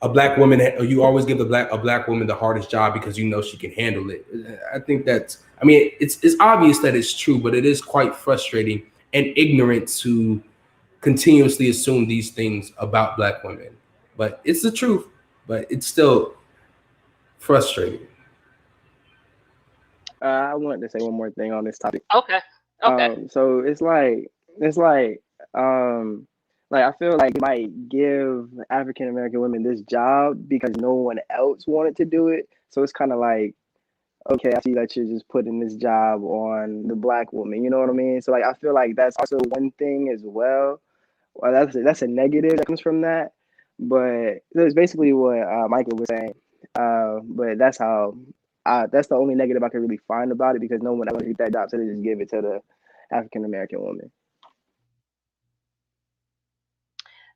a black woman, you always give a black woman the hardest job because you know she can handle it. I think that's, I mean, it's obvious that it's true, but it is quite frustrating and ignorant to continuously assume these things about black women. But it's the truth, but it's still frustrating. I wanted to say one more thing on this topic. Okay. Okay. So um, like I feel like it might give African American women this job because no one else wanted to do it. So it's kind of like, okay, I see that you're just putting this job on the black woman. You know what I mean? So like I feel like that's also one thing as well. Well, that's a negative that comes from that. But it's basically what Michael was saying. But that's how that's the only negative I can really find about it because no one else get that job, so they just give it to the African American woman.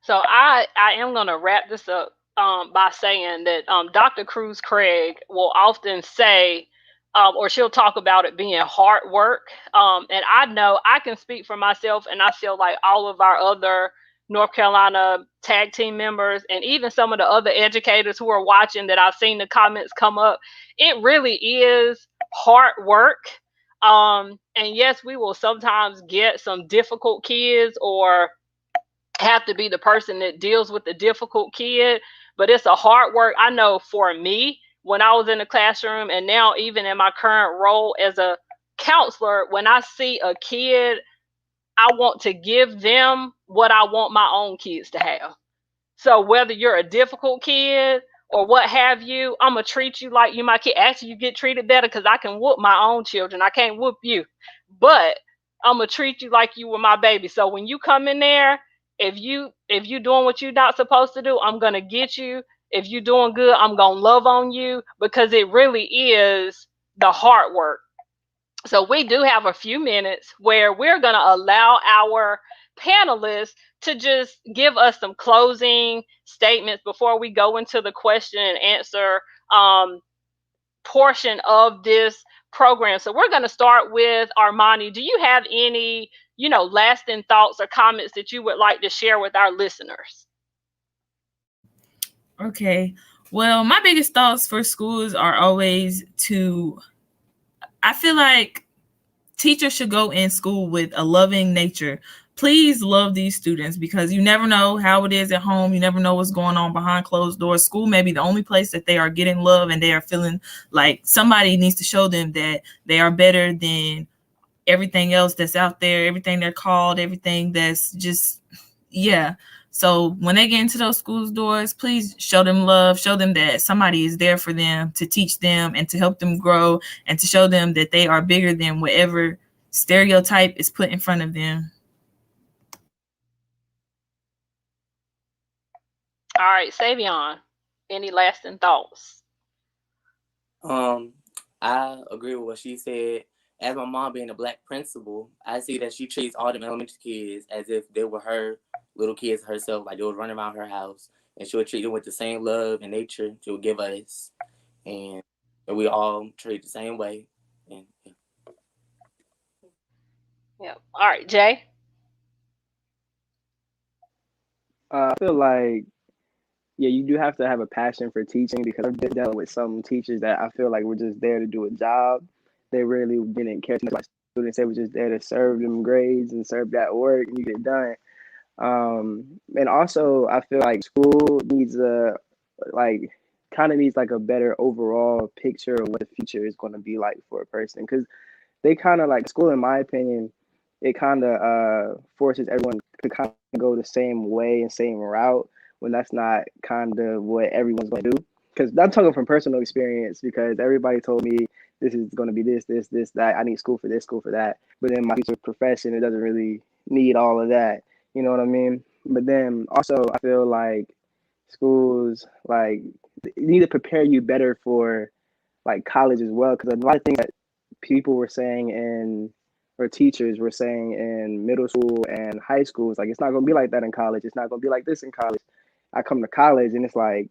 So I am going to wrap this up by saying that Dr. Cruz Craig will often say, or she'll talk about it being hard work. And I know I can speak for myself, and I feel like all of our other North Carolina tag team members, and even some of the other educators who are watching that I've seen the comments come up, it really is hard work. And yes, we will sometimes get some difficult kids or have to be the person that deals with the difficult kid, but it's a hard work. I know for me, when I was in the classroom and now even in my current role as a counselor, when I see a kid, I want to give them what I want my own kids to have. So whether you're a difficult kid or what have you, I'm gonna treat you like you my kid. Actually, you get treated better because I can whoop my own children. I can't whoop you, but I'm gonna treat you like you were my baby. So when you come in there, if you doing what you're not supposed to do, I'm gonna get you. If you're doing good, I'm gonna love on you because it really is the hard work. So we do have a few minutes where we're going to allow our panelists to just give us some closing statements before we go into the question and answer portion of this program. So we're going to start with Armani. Do you have any, lasting thoughts or comments that you would like to share with our listeners? Okay. Well, my biggest thoughts for schools are always I feel like teachers should go in school with a loving nature. Please love these students because you never know how it is at home. You never know what's going on behind closed doors. School may be the only place that they are getting love and they are feeling like somebody needs to show them that they are better than everything else that's out there, everything they're called, everything that's just, yeah. So when they get into those schools doors, please show them love, show them that somebody is there for them to teach them and to help them grow and to show them that they are bigger than whatever stereotype is put in front of them. All right, Savion, any lasting thoughts? I agree with what she said. As my mom being a black principal, I see that she treats all them elementary kids as if they were her little kids herself, like they would run around her house, and she would treat them with the same love and nature she would give us, and we all treat the same way. And Yeah. All right, Jay. I feel like, yeah, you do have to have a passion for teaching because I've been dealing with some teachers that I feel like were just there to do a job. They really didn't care too much about students. They were just there to serve them grades and serve that work and you get it done. And also, I feel like school needs like kind of needs like a better overall picture of what the future is going to be like for a person because they kind of like school, in my opinion, it kind of forces everyone to kind of go the same way and same route when that's not kind of what everyone's going to do. Because I'm talking from personal experience because everybody told me this is going to be this, that. I need school for this, school for that. But then my future profession, it doesn't really need all of that. You know what I mean? But then also, I feel like schools like need to prepare you better for like college as well because a lot of things that people were saying or teachers were saying in middle school and high school is like it's not going to be like that in college. It's not going to be like this in college. I come to college and it's like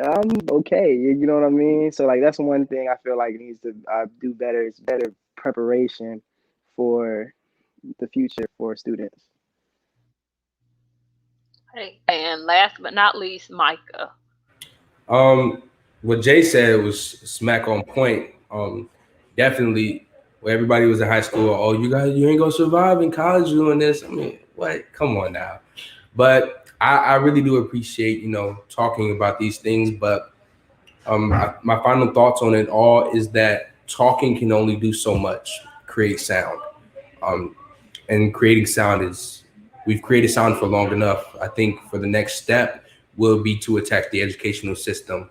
I'm okay. You know what I mean? So like that's one thing I feel like needs to do better. It's better preparation for the future for students. Okay. And last but not least, Micah. Um, what Jay said was smack on point. Definitely, where everybody was in high school, oh, you ain't gonna survive in college doing this. I mean, what? Come on now. But I really do appreciate, talking about these things. But my final thoughts on it all is that talking can only do so much, create sound. Um, and creating sound we've created sound for long enough. I think for the next step will be to attack the educational system,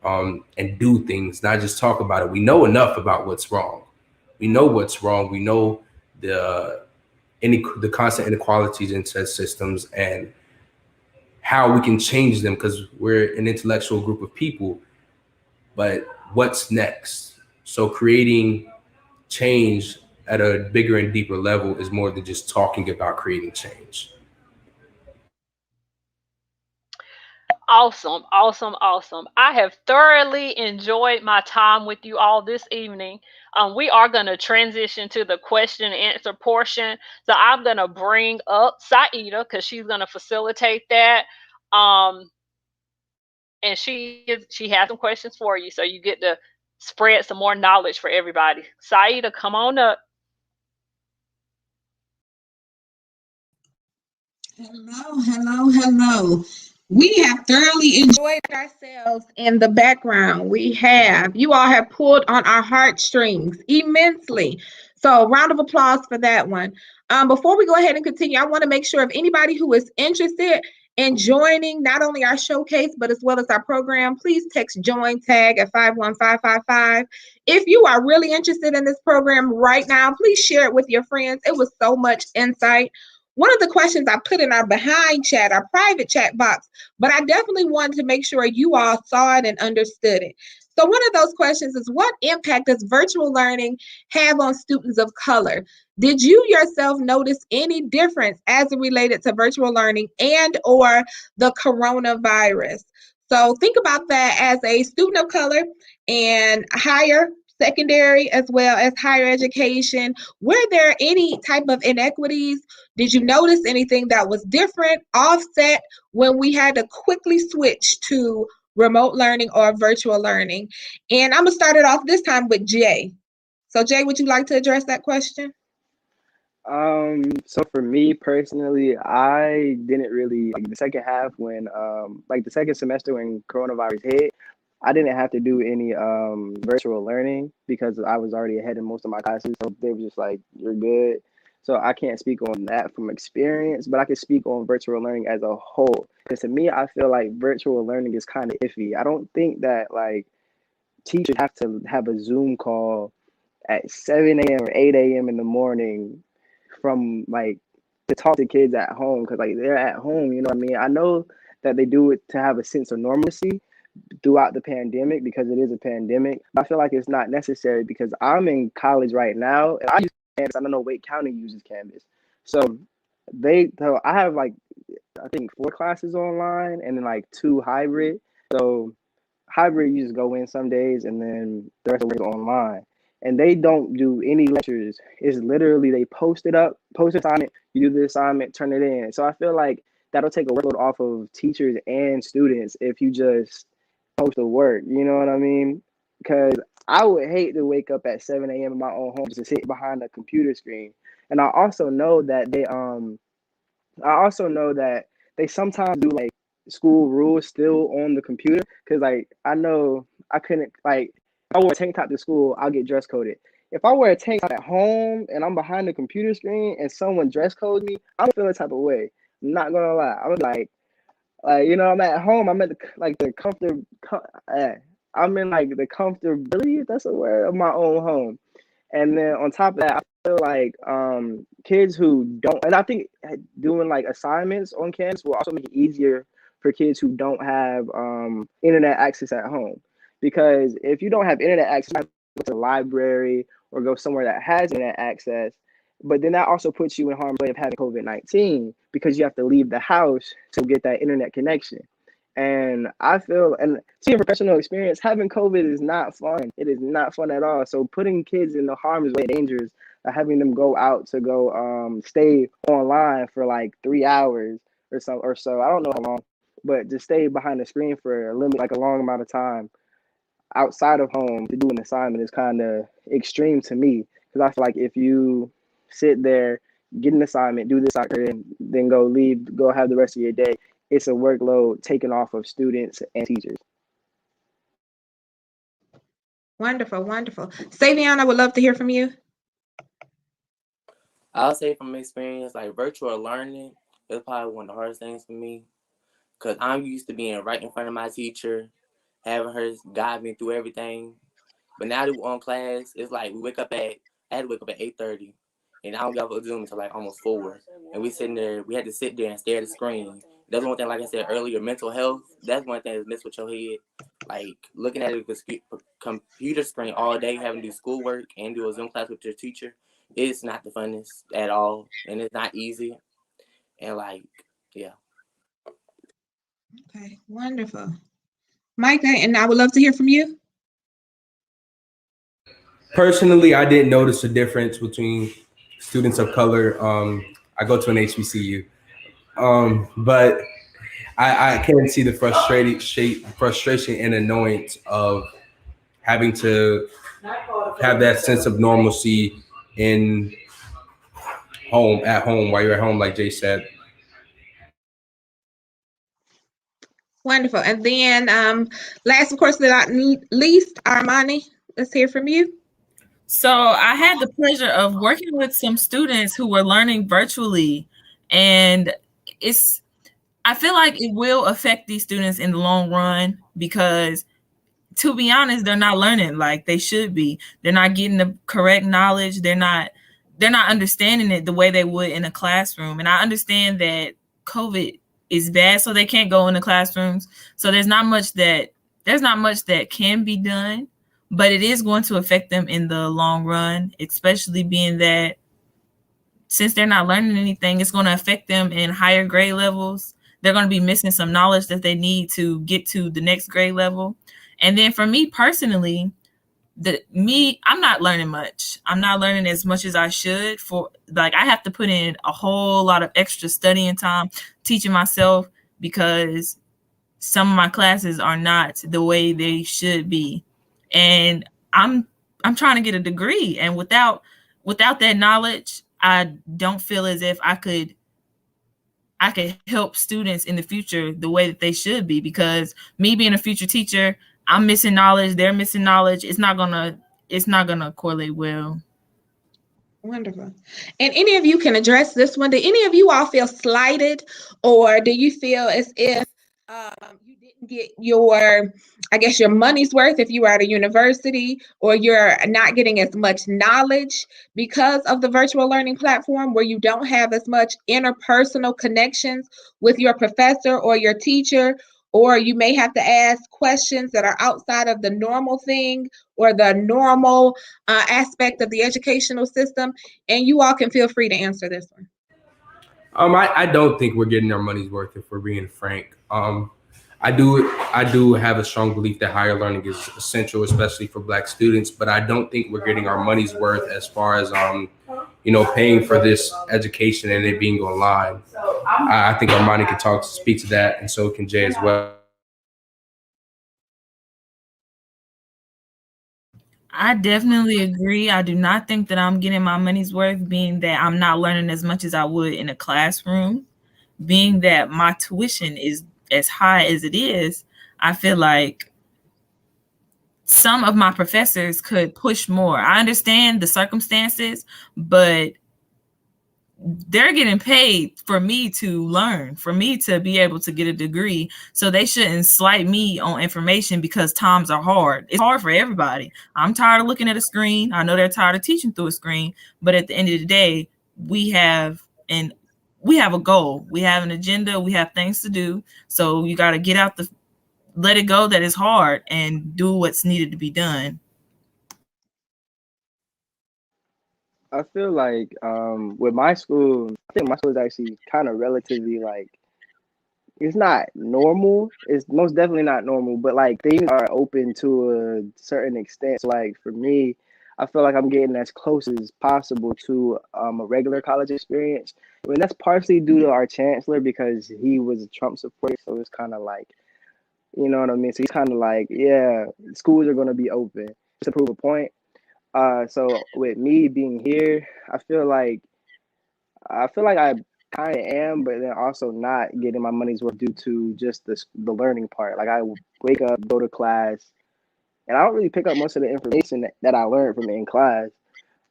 and do things, not just talk about it. We know enough about what's wrong. We know what's wrong. We know the constant inequalities in said systems and how we can change them, because we're an intellectual group of people. But what's next? So creating change at a bigger and deeper level is more than just talking about creating change. Awesome, awesome, awesome. I have thoroughly enjoyed my time with you all this evening. We are going to transition to the question and answer portion. So I'm going to bring up Saida because she's going to facilitate that. Um, and she has some questions for you, so you get to spread some more knowledge for everybody. Saida, come on up. Hello, hello, hello. We have thoroughly enjoyed ourselves in the background. You all have pulled on our heartstrings immensely. So, round of applause for that one. Before we go ahead and continue, I want to make sure if anybody who is interested in joining not only our showcase, but as well as our program, please text join tag at 51555. If you are really interested in this program right now, please share it with your friends. It was so much insight. One of the questions I put in our behind chat, our private chat box, but I definitely wanted to make sure you all saw it and understood it. So one of those questions is, what impact does virtual learning have on students of color? Did you yourself notice any difference as it related to virtual learning and or the coronavirus? So think about that as a student of color and higher secondary as well as higher education. Were there any type of inequities? Did you notice anything that was different, offset, when we had to quickly switch to remote learning or virtual learning? And I'm going to start it off this time with Jay. So Jay, would you like to address that question? So for me personally, I didn't really like the second half when like the second semester when coronavirus hit, I didn't have to do any virtual learning because I was already ahead in most of my classes. So they were just like, you're good. So I can't speak on that from experience, but I can speak on virtual learning as a whole. Because to me, I feel like virtual learning is kind of iffy. I don't think that like teachers have to have a Zoom call at 7 a.m. or 8 a.m. in the morning from like to talk to kids at home, because like they're at home, you know what I mean? I know that they do it to have a sense of normalcy throughout the pandemic because it is a pandemic. But I feel like it's not necessary because I'm in college right now and I use Canvas. I don't know Wake County uses Canvas. So I have like I think 4 classes online and then like 2 hybrid. So hybrid, you just go in some days and then the rest of it is online. And they don't do any lectures. It's literally they post assignment, you do the assignment, turn it in. So I feel like that'll take a workload off of teachers and students if you just post the work. You know what I mean? Because I would hate to wake up at 7 a.m. in my own home just to sit behind a computer screen. And I also know that they sometimes do like school rules still on the computer, because like I know I couldn't like if I wear a tank top to school, I'll get dress coded. If I wear a tank top at home and I'm behind the computer screen and someone dress codes me, I'm feeling type of way. I'm not gonna lie. I'm like I'm at home. I'm at I'm in like the comfortability, if that's a word, of my own home. And then on top of that, I feel like kids who don't, and I think doing like assignments on campus will also make it easier for kids who don't have internet access at home. Because if you don't have internet access, you have to go to the library or go somewhere that has internet access. But then that also puts you in harm's way of having COVID-19 because you have to leave the house to get that internet connection. And I feel, and seeing professional experience, having COVID is not fun. It is not fun at all. So putting kids in the harm's way, dangers, having them go out to go stay online for like 3 hours or so. I don't know how long, but to stay behind the screen for a long amount of time outside of home to do an assignment is kind of extreme to me, because I feel like if you sit there, get an assignment, do this assignment, and then go have the rest of your day, it's a workload taken off of students and teachers. Wonderful, wonderful. Savion, I would love to hear from you. I'll say from experience, like virtual learning is probably one of the hardest things for me, because I'm used to being right in front of my teacher, having her guide me through everything. But now that we're on class, it's like I had to wake up at 8:30, and I don't get off of Zoom until like almost 4. And we had to sit there and stare at the screen. That's one thing, like I said earlier, mental health, that's one thing that's messed with your head. Like looking at a computer screen all day, having to do schoolwork and do a Zoom class with your teacher, it's not the funnest at all. And it's not easy. And like, yeah. Okay, wonderful. Micah, and I would love to hear from you. Personally, I didn't notice a difference between students of color. I go to an HBCU, but I can see the frustration and annoyance of having to have that sense of normalcy at home while you're at home, like Jay said. Wonderful. And then last, of course, but not least, Armani, let's hear from you. So I had the pleasure of working with some students who were learning virtually, and I feel like it will affect these students in the long run because, to be honest, they're not learning like they should be. They're not getting the correct knowledge. They're not understanding it the way they would in a classroom. And I understand that COVID is bad, so they can't go in the classrooms. So there's not much that can be done, but it is going to affect them in the long run, especially being that since they're not learning anything, it's going to affect them in higher grade levels. They're going to be missing some knowledge that they need to get to the next grade level. And then for me personally, I'm not learning much. I'm not learning as much as I should. I have to put in a whole lot of extra studying time, teaching myself, because some of my classes are not the way they should be. And I'm trying to get a degree, and without that knowledge, I don't feel as if I could help students in the future the way that they should be, because me being a future teacher, I'm missing knowledge, they're missing knowledge. It's not gonna correlate well. Wonderful. And any of you can address this one. Do any of you all feel slighted, or do you feel as if you didn't get your money's worth if you were at a university, or you're not getting as much knowledge because of the virtual learning platform, where you don't have as much interpersonal connections with your professor or your teacher, or you may have to ask questions that are outside of the normal thing or the normal aspect of the educational system? And you all can feel free to answer this one. I don't think we're getting our money's worth, if we're being frank. I do have a strong belief that higher learning is essential, especially for Black students, but I don't think we're getting our money's worth as far as paying for this education and it being online. I think Armani can speak to that, and so can Jay as well. I definitely agree. I do not think that I'm getting my money's worth, being that I'm not learning as much as I would in a classroom. Being that my tuition is as high as it is, I feel like some of my professors could push more. I understand the circumstances, but they're getting paid for me to learn, for me to be able to get a degree. So they shouldn't slight me on information because times are hard. It's hard for everybody. I'm tired of looking at a screen. I know they're tired of teaching through a screen, but at the end of the day, we have a goal. We have an agenda. We have things to do. So you got to let it go that it's hard and do what's needed to be done. I feel like with my school, I think my school is actually kind of relatively it's not normal. It's most definitely not normal, but things are open to a certain extent. So for me, I feel like I'm getting as close as possible to a regular college experience. I mean, that's partially due to our chancellor because he was a Trump supporter, so it's kind of like, you know what I mean? So he's kind of like, yeah, schools are going to be open to prove a point. So with me being here, I feel like I kind of am, but then also not getting my money's worth due to just the learning part. Like I wake up, go to class, and I don't really pick up most of the information that I learned from in class.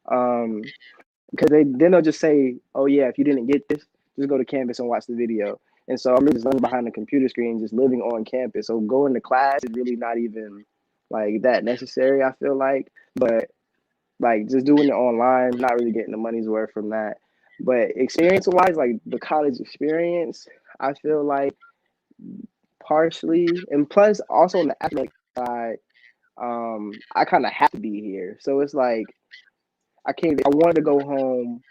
Because they'll just say, oh yeah, if you didn't get this, just go to campus and watch the video. And so I'm just learning behind the computer screen, just living on campus. So going to class is really not even like that necessary, I feel like. But like just doing it online, not really getting the money's worth from that. But experience wise, like the college experience, I feel like partially, and plus also on the athletic side, I kind of have to be here. So it's like I wanted to go home.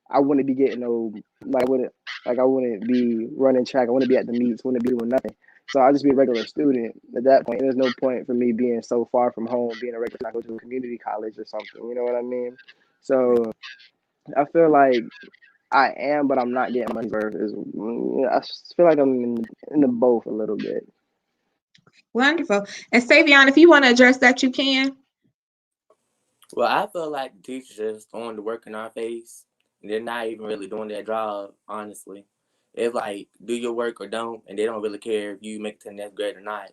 I wouldn't be getting no I wouldn't be running track. I wouldn't be at the meets. Wouldn't be doing nothing. So I'll just be a regular student at that point. There's no point for me being so far from home, being a regular, I go to a community college or something. You know what I mean? So I feel like I am, but I'm not getting money's worth. I feel like I'm in the both a little bit. Wonderful. And Savion, if you want to address that, you can. Well, I feel like the teachers just throwing the work in our face. They're not even really doing their job, honestly. It's like, do your work or don't, and they don't really care if you make it to the next grade or not.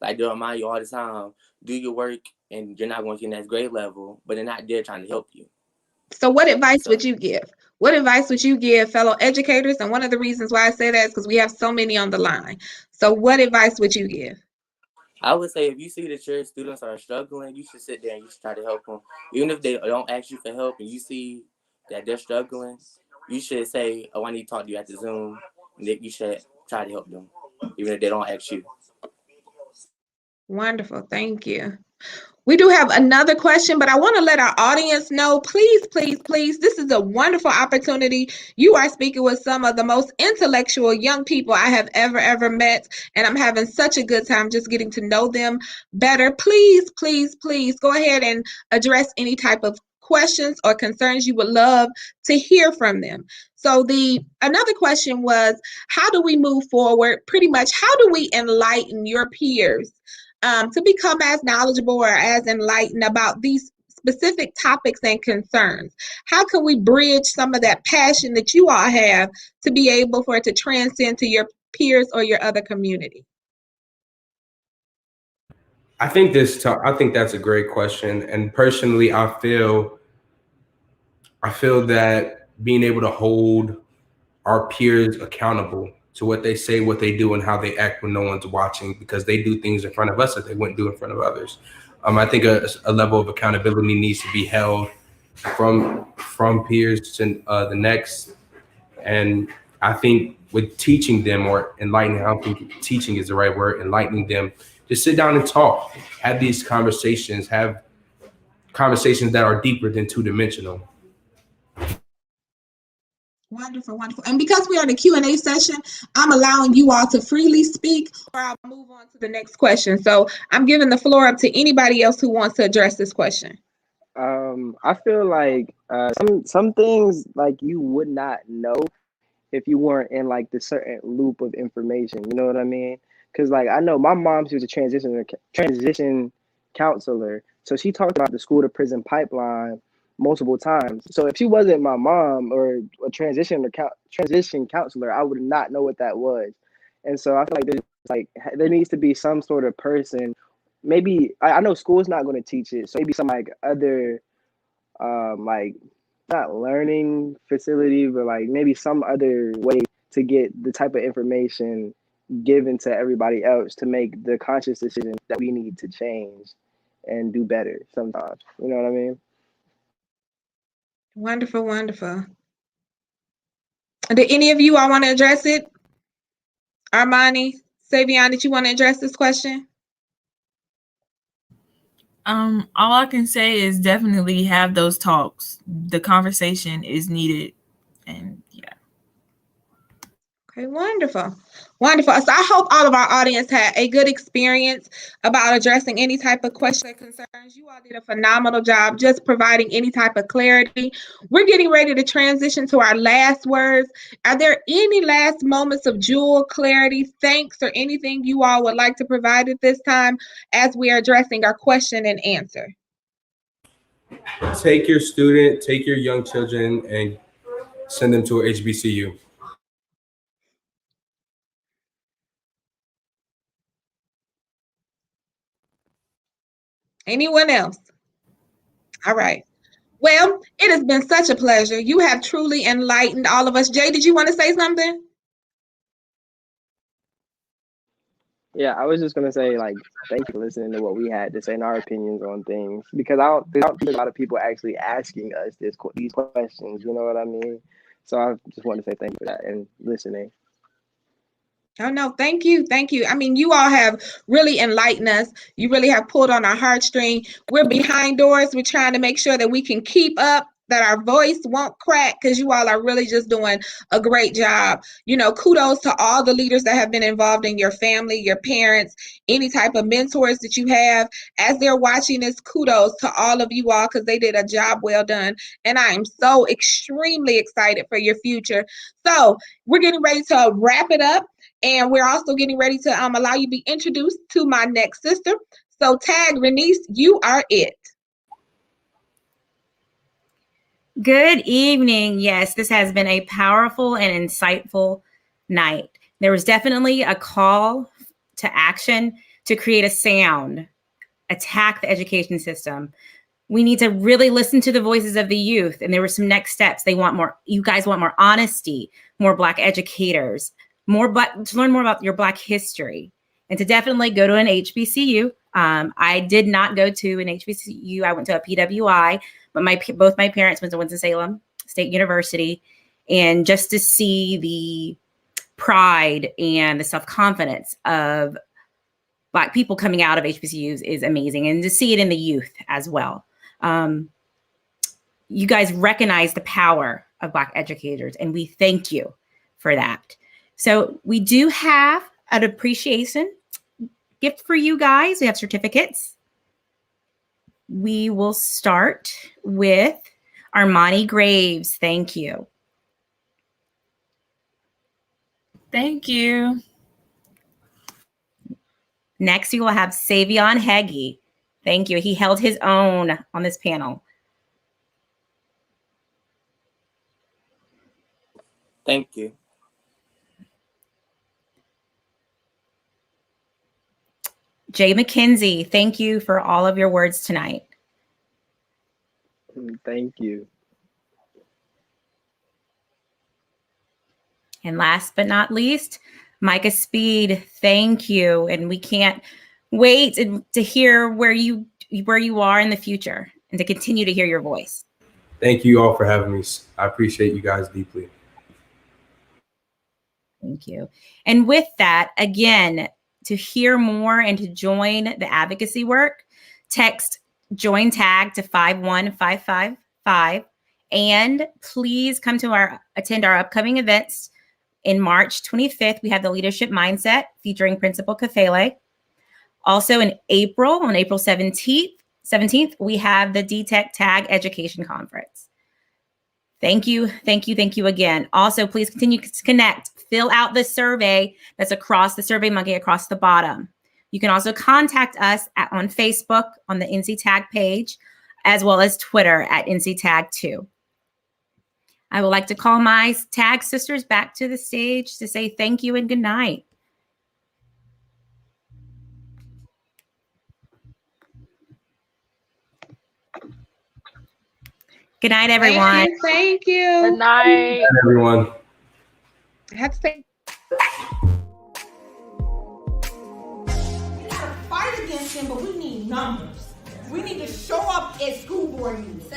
Like, they'll remind you all the time, do your work, and you're not going to the next grade level, but they're not there trying to help you. So what advice would you give? What advice would you give fellow educators? And one of the reasons why I say that is because we have so many on the line. So what advice would you give? I would say if you see that your students are struggling, you should sit there and you should try to help them. Even if they don't ask you for help and you see that they're struggling, you should say, oh, I need to talk to you at the Zoom. And that you should try to help them, even if they don't ask you. Wonderful. Thank you. We do have another question, but I want to let our audience know, please, please, please, this is a wonderful opportunity. You are speaking with some of the most intellectual young people I have ever met, and I'm having such a good time just getting to know them better. Please, please, please go ahead and address any type of questions or concerns you would love to hear from them. So another question was, how do we move forward? Pretty much, how do we enlighten your peers to become as knowledgeable or as enlightened about these specific topics and concerns? How can we bridge some of that passion that you all have to be able for it to transcend to your peers or your other community? I think that's a great question. And personally, I feel that being able to hold our peers accountable to what they say, what they do, and how they act when no one's watching, because they do things in front of us that they wouldn't do in front of others. I think a level of accountability needs to be held from peers to the next. And I think with teaching them or enlightening, I don't think teaching is the right word, enlightening them, just sit down and talk, have these conversations, have conversations that are deeper than two-dimensional. Wonderful, wonderful. And because we are in a Q&A session, I'm allowing you all to freely speak, or I'll move on to the next question. So I'm giving the floor up to anybody else who wants to address this question. I feel like some things like you would not know if you weren't in like the certain loop of information. You know what I mean? Because like I know my mom, she was a transition counselor, so she talked about the school to prison pipeline multiple times. So if she wasn't my mom or a transition counselor, I would not know what that was. And so I feel like there needs to be some sort of person. Maybe I know school's not going to teach it, so maybe some like other like not learning facility, but like maybe some other way to get the type of information given to everybody else to make the conscious decision that we need to change and do better sometimes. You know what I mean? Wonderful, wonderful. Do any of you all want to address it? Armani, Savion, did you want to address this question? All I can say is definitely have those talks. The conversation is needed, and yeah. Okay, wonderful. Wonderful. So I hope all of our audience had a good experience about addressing any type of question or concerns. You all did a phenomenal job just providing any type of clarity. We're getting ready to transition to our last words. Are there any last moments of jewel, clarity, thanks, or anything you all would like to provide at this time as we are addressing our question and answer? Take your student, take your young children, and send them to a HBCU. Anyone else? All right. Well, it has been such a pleasure. You have truly enlightened all of us. Jay, did you want to say something? Yeah, I was just gonna say, like, thank you for listening to what we had to say and our opinions on things, because I don't think a lot of people actually asking us these questions. You know what I mean? So I just want to say thank you for that and listening. Oh, no, thank you. Thank you. I mean, you all have really enlightened us. You really have pulled on our heartstring. We're behind doors. We're trying to make sure that we can keep up, that our voice won't crack, because you all are really just doing a great job. You know, kudos to all the leaders that have been involved in your family, your parents, any type of mentors that you have. As they're watching this, kudos to all of you all, because they did a job well done. And I am so extremely excited for your future. So we're getting ready to wrap it up. And we're also getting ready to allow you to be introduced to my next sister. So TAG, Renice, you are it. Good evening. Yes, this has been a powerful and insightful night. There was definitely a call to action to create a sound, attack the education system. We need to really listen to the voices of the youth. And there were some next steps. They want more, you guys want more honesty, more Black educators, to learn more about your Black history, and to definitely go to an HBCU. I did not go to an HBCU. I went to a PWI, but both my parents went to Winston-Salem State University, and just to see the pride and the self-confidence of Black people coming out of HBCUs is amazing, and to see it in the youth as well. You guys recognize the power of Black educators, and we thank you for that. So we do have an appreciation gift for you guys. We have certificates. We will start with Armani Graves. Thank you. Thank you. Next, we will have Savion Heggie. Thank you. He held his own on this panel. Thank you. Jay McKenzie, thank you for all of your words tonight. Thank you. And last but not least, Micah Speed, thank you. And we can't wait to hear where you are in the future and to continue to hear your voice. Thank you all for having me. I appreciate you guys deeply. Thank you. And with that, again, to hear more and to join the advocacy work, text join TAG to 51555, and please come to attend our upcoming events. In March 25th, we have the Leadership Mindset featuring Principal Kafele. Also in April, on April 17th, we have the DTEC-TAG Education Conference. Thank you, thank you, thank you again. Also, please continue to connect. Fill out the survey that's across the Survey Monkey across the bottom. You can also contact us on Facebook on the NC-TAG page, as well as Twitter at NC-TAG2. I would like to call my TAG sisters back to the stage to say thank you and good night. Good night, everyone. Thank you. Good night. Good night, everyone. I have to say. We gotta fight against them, but we need numbers. We need to show up at school board meetings.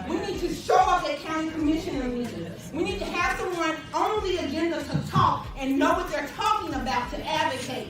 We need to show up at county commissioner meetings. We need to have someone on the agenda to talk and know what they're talking about to advocate.